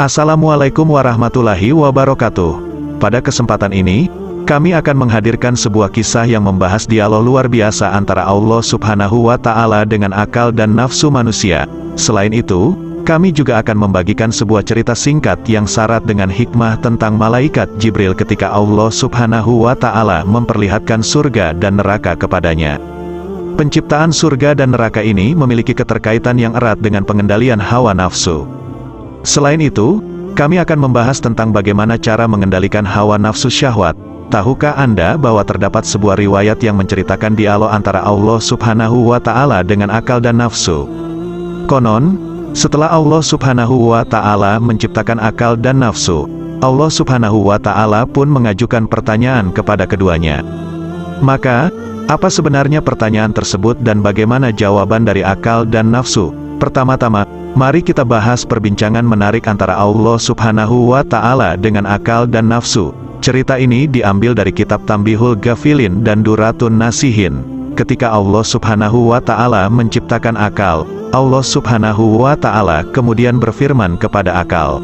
Assalamualaikum warahmatullahi wabarakatuh. Pada kesempatan ini, kami akan menghadirkan sebuah kisah yang membahas dialog luar biasa antara Allah Subhanahu wa Ta'ala dengan akal dan nafsu manusia. Selain itu, kami juga akan membagikan sebuah cerita singkat yang syarat dengan hikmah tentang malaikat Jibril ketika Allah Subhanahu wa Ta'ala memperlihatkan surga dan neraka kepadanya. Penciptaan surga dan neraka ini memiliki keterkaitan yang erat dengan pengendalian hawa nafsu. Selain itu, kami akan membahas tentang bagaimana cara mengendalikan hawa nafsu syahwat. Tahukah Anda bahwa terdapat sebuah riwayat yang menceritakan dialog antara Allah Subhanahu wa Ta'ala dengan akal dan nafsu? Konon, setelah Allah Subhanahu wa Ta'ala menciptakan akal dan nafsu, Allah Subhanahu wa Ta'ala pun mengajukan pertanyaan kepada keduanya. Maka, apa sebenarnya pertanyaan tersebut dan bagaimana jawaban dari akal dan nafsu? Pertama-tama, mari kita bahas perbincangan menarik antara Allah Subhanahu wa Ta'ala dengan akal dan nafsu. Cerita ini diambil dari kitab Tambihul Ghafilin dan Duratun Nasihin. Ketika Allah Subhanahu wa Ta'ala menciptakan akal, Allah Subhanahu wa Ta'ala kemudian berfirman kepada akal,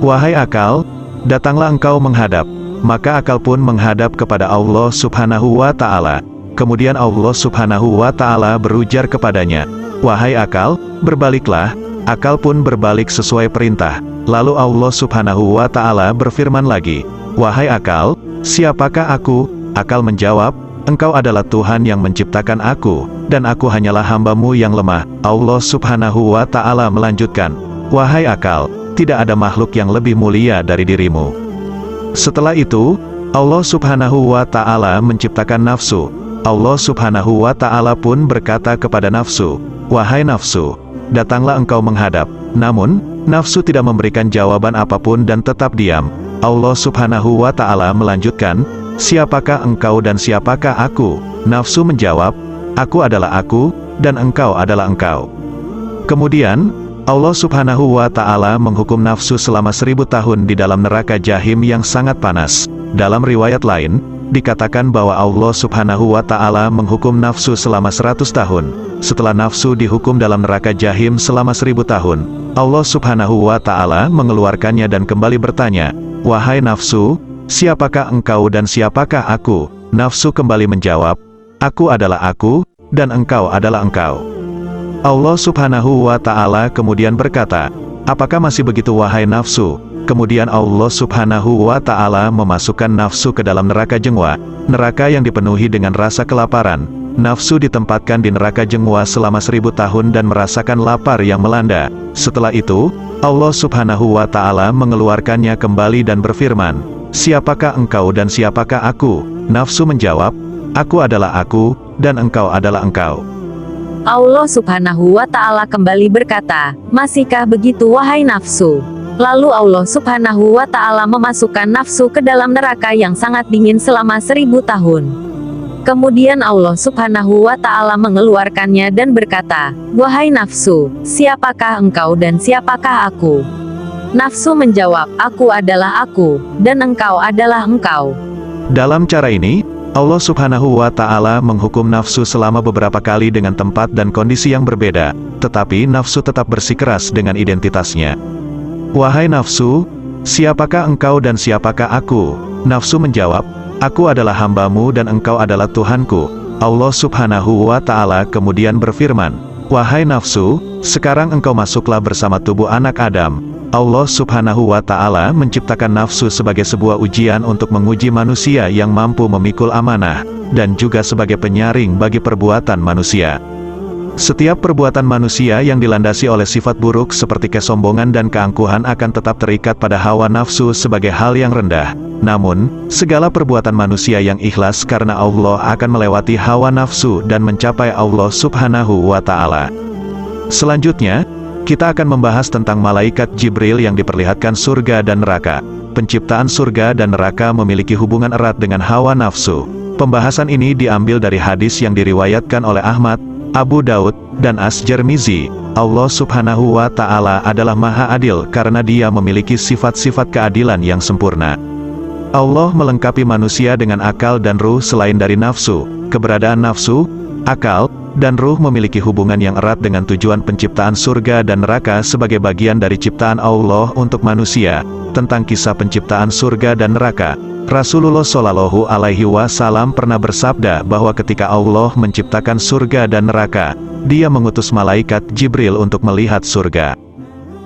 "Wahai akal, datanglah engkau menghadap." Maka akal pun menghadap kepada Allah Subhanahu wa Ta'ala. Kemudian Allah Subhanahu wa Ta'ala berujar kepadanya, "Wahai akal, berbaliklah." Akal pun berbalik sesuai perintah. Lalu Allah Subhanahu wa Ta'ala berfirman lagi, "Wahai akal, siapakah aku?" Akal menjawab, "Engkau adalah Tuhan yang menciptakan aku, dan aku hanyalah hamba-Mu yang lemah." Allah Subhanahu wa Ta'ala melanjutkan, "Wahai akal, tidak ada makhluk yang lebih mulia dari dirimu." Setelah itu, Allah Subhanahu wa Ta'ala menciptakan nafsu. Allah Subhanahu wa Ta'ala pun berkata kepada nafsu, "Wahai nafsu, datanglah engkau menghadap." Namun, nafsu tidak memberikan jawaban apapun dan tetap diam. Allah Subhanahu wa Ta'ala melanjutkan, "Siapakah engkau dan siapakah aku?" Nafsu menjawab, "Aku adalah aku, dan engkau adalah engkau." Kemudian, Allah Subhanahu wa Ta'ala menghukum nafsu selama 1000 tahun di dalam neraka Jahim yang sangat panas. Dalam riwayat lain, dikatakan bahwa Allah Subhanahu wa Ta'ala menghukum nafsu selama 100 tahun. Setelah nafsu dihukum dalam neraka Jahim selama 1000 tahun, Allah Subhanahu wa Ta'ala mengeluarkannya dan kembali bertanya, "Wahai nafsu, siapakah engkau dan siapakah aku?" Nafsu kembali menjawab, "Aku adalah aku, dan engkau adalah engkau." Allah Subhanahu wa Ta'ala kemudian berkata, "Apakah masih begitu wahai nafsu?" Kemudian Allah Subhanahu wa Ta'ala memasukkan nafsu ke dalam neraka jengwa, neraka yang dipenuhi dengan rasa kelaparan. Nafsu ditempatkan di neraka jengwa selama 1000 tahun dan merasakan lapar yang melanda. Setelah itu, Allah Subhanahu wa Ta'ala mengeluarkannya kembali dan berfirman, "Siapakah engkau dan siapakah aku?" Nafsu menjawab, "Aku adalah aku, dan engkau adalah engkau." Allah Subhanahu wa Ta'ala kembali berkata, "Masihkah begitu wahai nafsu?" Lalu Allah Subhanahu wa Ta'ala memasukkan nafsu ke dalam neraka yang sangat dingin selama 1000 tahun. Kemudian Allah Subhanahu wa Ta'ala mengeluarkannya dan berkata, "Wahai nafsu, siapakah engkau dan siapakah aku?" Nafsu menjawab, "Aku adalah aku, dan engkau adalah engkau." Dalam cara ini, Allah Subhanahu wa Ta'ala menghukum nafsu selama beberapa kali dengan tempat dan kondisi yang berbeda, tetapi nafsu tetap bersikeras dengan identitasnya. "Wahai nafsu, siapakah engkau dan siapakah aku?" Nafsu menjawab, "Aku adalah hamba-Mu dan engkau adalah Tuhanku." Allah Subhanahu wa Ta'ala kemudian berfirman, "Wahai nafsu, sekarang engkau masuklah bersama tubuh anak Adam." Allah Subhanahu wa Ta'ala menciptakan nafsu sebagai sebuah ujian untuk menguji manusia yang mampu memikul amanah, dan juga sebagai penyaring bagi perbuatan manusia. Setiap perbuatan manusia yang dilandasi oleh sifat buruk seperti kesombongan dan keangkuhan akan tetap terikat pada hawa nafsu sebagai hal yang rendah. Namun, segala perbuatan manusia yang ikhlas karena Allah akan melewati hawa nafsu dan mencapai Allah Subhanahu wa Ta'ala. Selanjutnya, kita akan membahas tentang malaikat Jibril yang diperlihatkan surga dan neraka. Penciptaan surga dan neraka memiliki hubungan erat dengan hawa nafsu. Pembahasan ini diambil dari hadis yang diriwayatkan oleh Ahmad, Abu Daud, dan As-Jarmizi. Allah Subhanahu wa Ta'ala adalah Maha Adil karena Dia memiliki sifat-sifat keadilan yang sempurna. Allah melengkapi manusia dengan akal dan ruh selain dari nafsu. Keberadaan nafsu, akal, dan ruh memiliki hubungan yang erat dengan tujuan penciptaan surga dan neraka sebagai bagian dari ciptaan Allah untuk manusia. Tentang kisah penciptaan surga dan neraka, Rasulullah Shallallahu Alaihi Wasallam pernah bersabda bahwa ketika Allah menciptakan surga dan neraka, Dia mengutus malaikat Jibril untuk melihat surga.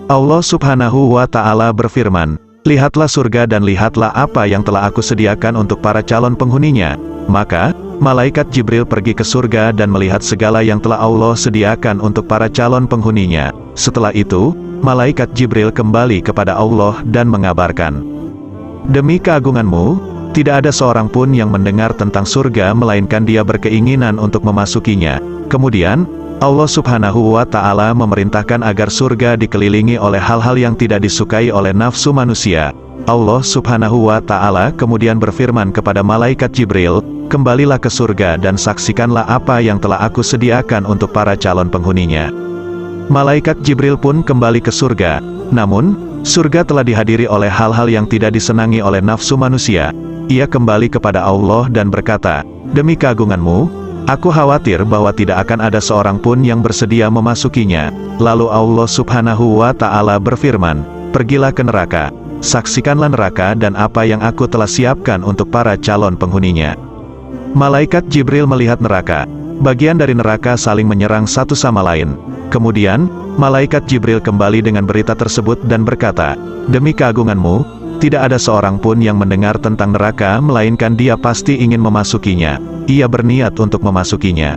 Allah Subhanahu wa Ta'ala berfirman, "Lihatlah surga dan lihatlah apa yang telah Aku sediakan untuk para calon penghuninya." Maka malaikat Jibril pergi ke surga dan melihat segala yang telah Allah sediakan untuk para calon penghuninya. Setelah itu, malaikat Jibril kembali kepada Allah dan mengabarkan, "Demi keagungan-Mu, tidak ada seorang pun yang mendengar tentang surga melainkan dia berkeinginan untuk memasukinya." Kemudian, Allah Subhanahu wa Ta'ala memerintahkan agar surga dikelilingi oleh hal-hal yang tidak disukai oleh nafsu manusia. Allah Subhanahu wa Ta'ala kemudian berfirman kepada malaikat Jibril, "Kembalilah ke surga dan saksikanlah apa yang telah Aku sediakan untuk para calon penghuninya." Malaikat Jibril pun kembali ke surga. Namun, surga telah dihadiri oleh hal-hal yang tidak disenangi oleh nafsu manusia. Ia kembali kepada Allah dan berkata, "Demi keagungan-Mu, Aku khawatir bahwa tidak akan ada seorang pun yang bersedia memasukinya." Lalu Allah Subhanahu wa Ta'ala berfirman, "Pergilah ke neraka, saksikanlah neraka dan apa yang Aku telah siapkan untuk para calon penghuninya." Malaikat Jibril melihat neraka. Bagian dari neraka saling menyerang satu sama lain. Kemudian, malaikat Jibril kembali dengan berita tersebut dan berkata, "Demi keagungan-Mu, tidak ada seorang pun yang mendengar tentang neraka melainkan dia pasti ingin memasukinya. Ia berniat untuk memasukinya."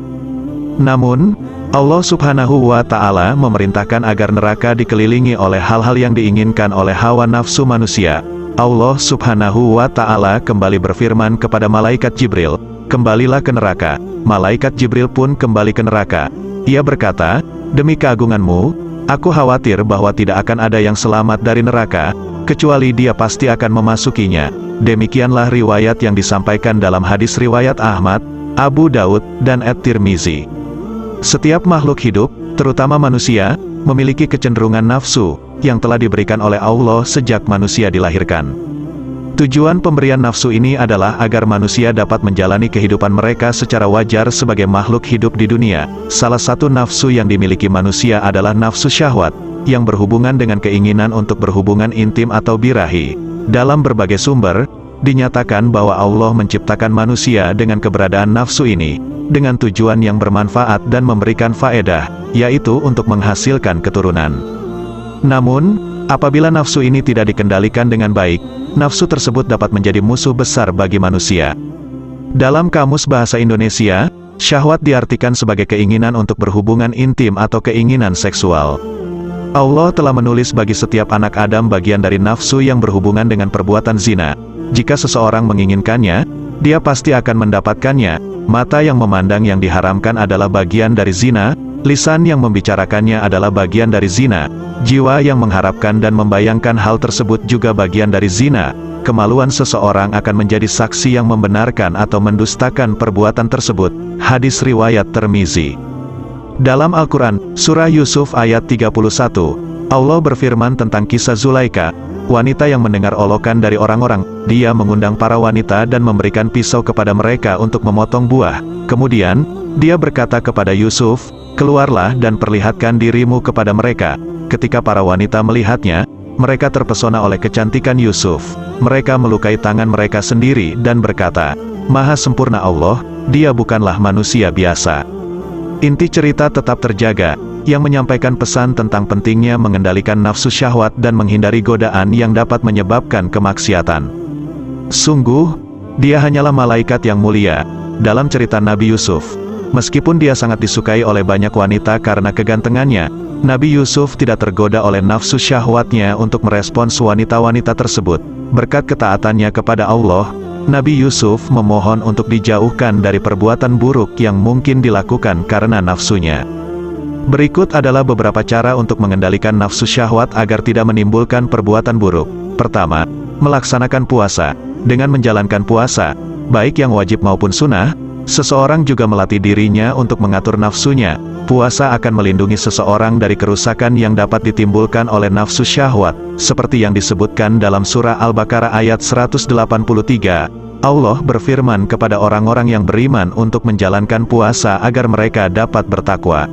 Namun, Allah Subhanahu wa Ta'ala memerintahkan agar neraka dikelilingi oleh hal-hal yang diinginkan oleh hawa nafsu manusia. Allah Subhanahu wa Ta'ala kembali berfirman kepada malaikat Jibril, "Kembalilah ke neraka." Malaikat Jibril pun kembali ke neraka. Ia berkata, "Demi keagungan-Mu, Aku khawatir bahwa tidak akan ada yang selamat dari neraka, kecuali dia pasti akan memasukinya." Demikianlah riwayat yang disampaikan dalam hadis riwayat Ahmad, Abu Daud, dan At-Tirmizi. Setiap makhluk hidup, terutama manusia, memiliki kecenderungan nafsu, yang telah diberikan oleh Allah sejak manusia dilahirkan. Tujuan pemberian nafsu ini adalah agar manusia dapat menjalani kehidupan mereka secara wajar sebagai makhluk hidup di dunia. Salah satu nafsu yang dimiliki manusia adalah nafsu syahwat, yang berhubungan dengan keinginan untuk berhubungan intim atau birahi. Dalam berbagai sumber, dinyatakan bahwa Allah menciptakan manusia dengan keberadaan nafsu ini, dengan tujuan yang bermanfaat dan memberikan faedah, yaitu untuk menghasilkan keturunan. Namun, apabila nafsu ini tidak dikendalikan dengan baik, nafsu tersebut dapat menjadi musuh besar bagi manusia. Dalam Kamus Bahasa Indonesia, syahwat diartikan sebagai keinginan untuk berhubungan intim atau keinginan seksual. Allah telah menulis bagi setiap anak Adam bagian dari nafsu yang berhubungan dengan perbuatan zina. Jika seseorang menginginkannya, dia pasti akan mendapatkannya. Mata yang memandang yang diharamkan adalah bagian dari zina, lisan yang membicarakannya adalah bagian dari zina, jiwa yang mengharapkan dan membayangkan hal tersebut juga bagian dari zina. Kemaluan seseorang akan menjadi saksi yang membenarkan atau mendustakan perbuatan tersebut. Hadis riwayat Tirmizi. Dalam Al-Quran, Surah Yusuf ayat 31, Allah berfirman tentang kisah Zulaika, wanita yang mendengar olokan dari orang-orang. Dia mengundang para wanita dan memberikan pisau kepada mereka untuk memotong buah. Kemudian, dia berkata kepada Yusuf, "Keluarlah dan perlihatkan dirimu kepada mereka." Ketika para wanita melihatnya, mereka terpesona oleh kecantikan Yusuf. Mereka melukai tangan mereka sendiri dan berkata, "Maha sempurna Allah, dia bukanlah manusia biasa." Inti cerita tetap terjaga, yang menyampaikan pesan tentang pentingnya mengendalikan nafsu syahwat dan menghindari godaan yang dapat menyebabkan kemaksiatan. Sungguh, dia hanyalah malaikat yang mulia. Dalam cerita Nabi Yusuf, meskipun dia sangat disukai oleh banyak wanita karena kegantengannya, Nabi Yusuf tidak tergoda oleh nafsu syahwatnya untuk merespons wanita-wanita tersebut. Berkat ketaatannya kepada Allah, Nabi Yusuf memohon untuk dijauhkan dari perbuatan buruk yang mungkin dilakukan karena nafsunya. Berikut adalah beberapa cara untuk mengendalikan nafsu syahwat agar tidak menimbulkan perbuatan buruk. Pertama, melaksanakan puasa. Dengan menjalankan puasa, baik yang wajib maupun sunnah, seseorang juga melatih dirinya untuk mengatur nafsunya. Puasa akan melindungi seseorang dari kerusakan yang dapat ditimbulkan oleh nafsu syahwat, seperti yang disebutkan dalam surah Al-Baqarah ayat 183. Allah berfirman kepada orang-orang yang beriman untuk menjalankan puasa agar mereka dapat bertakwa.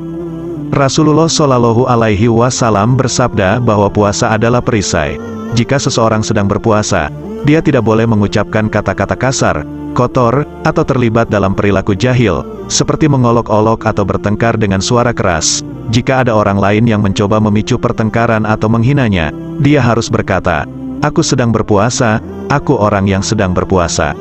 Rasulullah Shallallahu Alaihi Wasallam bersabda bahwa puasa adalah perisai. Jika seseorang sedang berpuasa, dia tidak boleh mengucapkan kata-kata kasar, kotor, atau terlibat dalam perilaku jahil, seperti mengolok-olok atau bertengkar dengan suara keras. Jika ada orang lain yang mencoba memicu pertengkaran atau menghinanya, dia harus berkata, "Aku sedang berpuasa, aku orang yang sedang berpuasa."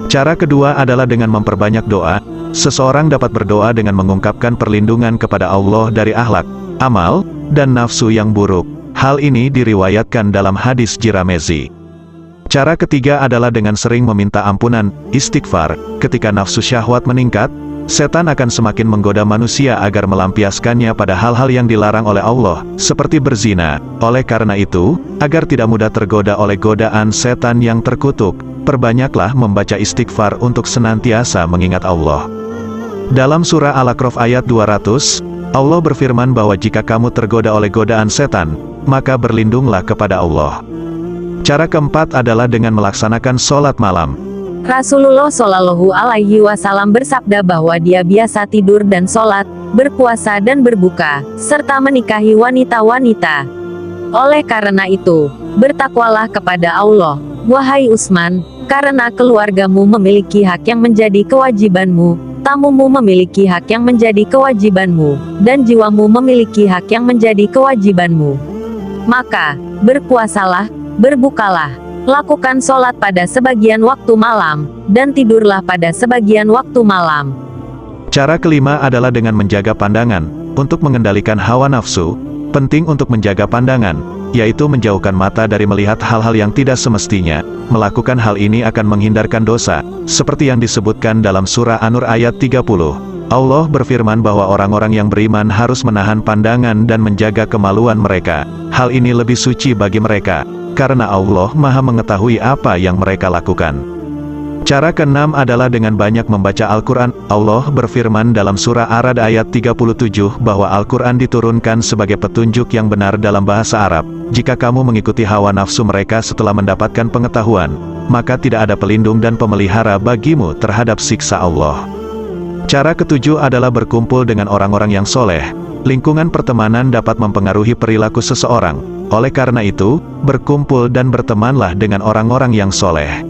Cara kedua adalah dengan memperbanyak doa. Seseorang dapat berdoa dengan mengungkapkan perlindungan kepada Allah dari akhlak, amal, dan nafsu yang buruk. Hal ini diriwayatkan dalam hadis Tirmizi. Cara ketiga adalah dengan sering meminta ampunan, istighfar. Ketika nafsu syahwat meningkat, setan akan semakin menggoda manusia agar melampiaskannya pada hal-hal yang dilarang oleh Allah, seperti berzina. Oleh karena itu, agar tidak mudah tergoda oleh godaan setan yang terkutuk, perbanyaklah membaca istighfar untuk senantiasa mengingat Allah. Dalam surah Al-A'raf ayat 200, Allah berfirman bahwa jika kamu tergoda oleh godaan setan, maka berlindunglah kepada Allah. Cara keempat adalah dengan melaksanakan sholat malam. Rasulullah Shallallahu Alaihi Wasallam bersabda bahwa dia biasa tidur dan sholat, berpuasa dan berbuka, serta menikahi wanita-wanita. Oleh karena itu, bertakwalah kepada Allah, wahai Utsman, karena keluargamu memiliki hak yang menjadi kewajibanmu. Tamumu memiliki hak yang menjadi kewajibanmu, dan jiwamu memiliki hak yang menjadi kewajibanmu. Maka, berpuasalah, berbukalah, lakukan sholat pada sebagian waktu malam, dan tidurlah pada sebagian waktu malam. Cara kelima adalah dengan menjaga pandangan. Untuk mengendalikan hawa nafsu, penting untuk menjaga pandangan, yaitu menjauhkan mata dari melihat hal-hal yang tidak semestinya. Melakukan hal ini akan menghindarkan dosa, seperti yang disebutkan dalam surah An-Nur ayat 30. Allah berfirman bahwa orang-orang yang beriman harus menahan pandangan dan menjaga kemaluan mereka. Hal ini lebih suci bagi mereka, karena Allah Maha mengetahui apa yang mereka lakukan. Cara keenam adalah dengan banyak membaca Al-Quran. Allah berfirman dalam surah Ar-Ra'd ayat 37 bahwa Al-Quran diturunkan sebagai petunjuk yang benar dalam bahasa Arab. Jika kamu mengikuti hawa nafsu mereka setelah mendapatkan pengetahuan, maka tidak ada pelindung dan pemelihara bagimu terhadap siksa Allah. Cara ketujuh adalah berkumpul dengan orang-orang yang soleh. Lingkungan pertemanan dapat mempengaruhi perilaku seseorang. Oleh karena itu, berkumpul dan bertemanlah dengan orang-orang yang soleh.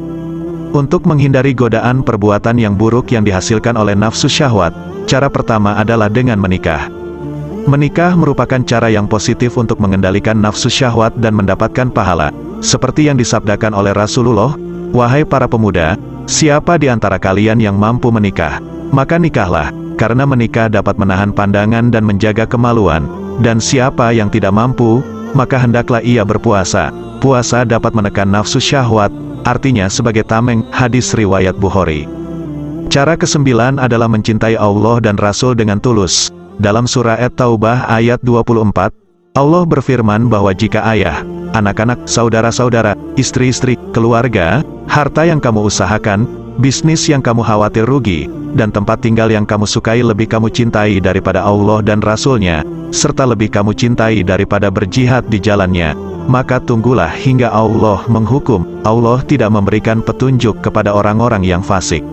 Untuk menghindari godaan perbuatan yang buruk yang dihasilkan oleh nafsu syahwat, cara pertama adalah dengan menikah. Menikah merupakan cara yang positif untuk mengendalikan nafsu syahwat dan mendapatkan pahala. Seperti yang disabdakan oleh Rasulullah, "Wahai para pemuda, siapa di antara kalian yang mampu menikah, maka nikahlah, karena menikah dapat menahan pandangan dan menjaga kemaluan. Dan siapa yang tidak mampu, maka hendaklah ia berpuasa. Puasa dapat menekan nafsu syahwat, artinya sebagai tameng." Hadis riwayat Bukhari. Cara kesembilan adalah mencintai Allah dan Rasul dengan tulus. Dalam surah At-Taubah ayat 24, Allah berfirman bahwa jika ayah, anak-anak, saudara-saudara, istri-istri, keluarga, harta yang kamu usahakan, bisnis yang kamu khawatir rugi, dan tempat tinggal yang kamu sukai lebih kamu cintai daripada Allah dan Rasul-Nya, serta lebih kamu cintai daripada berjihad di jalannya, maka tunggulah hingga Allah menghukum. Allah tidak memberikan petunjuk kepada orang-orang yang fasik.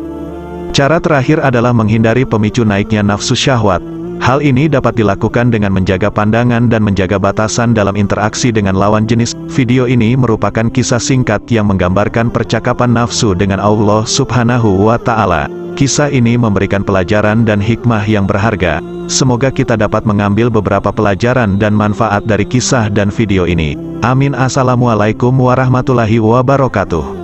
Cara terakhir adalah menghindari pemicu naiknya nafsu syahwat. Hal ini dapat dilakukan dengan menjaga pandangan dan menjaga batasan dalam interaksi dengan lawan jenis. Video ini merupakan kisah singkat yang menggambarkan percakapan nafsu dengan Allah Subhanahu wa Ta'ala. Kisah ini memberikan pelajaran dan hikmah yang berharga. Semoga kita dapat mengambil beberapa pelajaran dan manfaat dari kisah dan video ini. Amin. Assalamualaikum warahmatullahi wabarakatuh.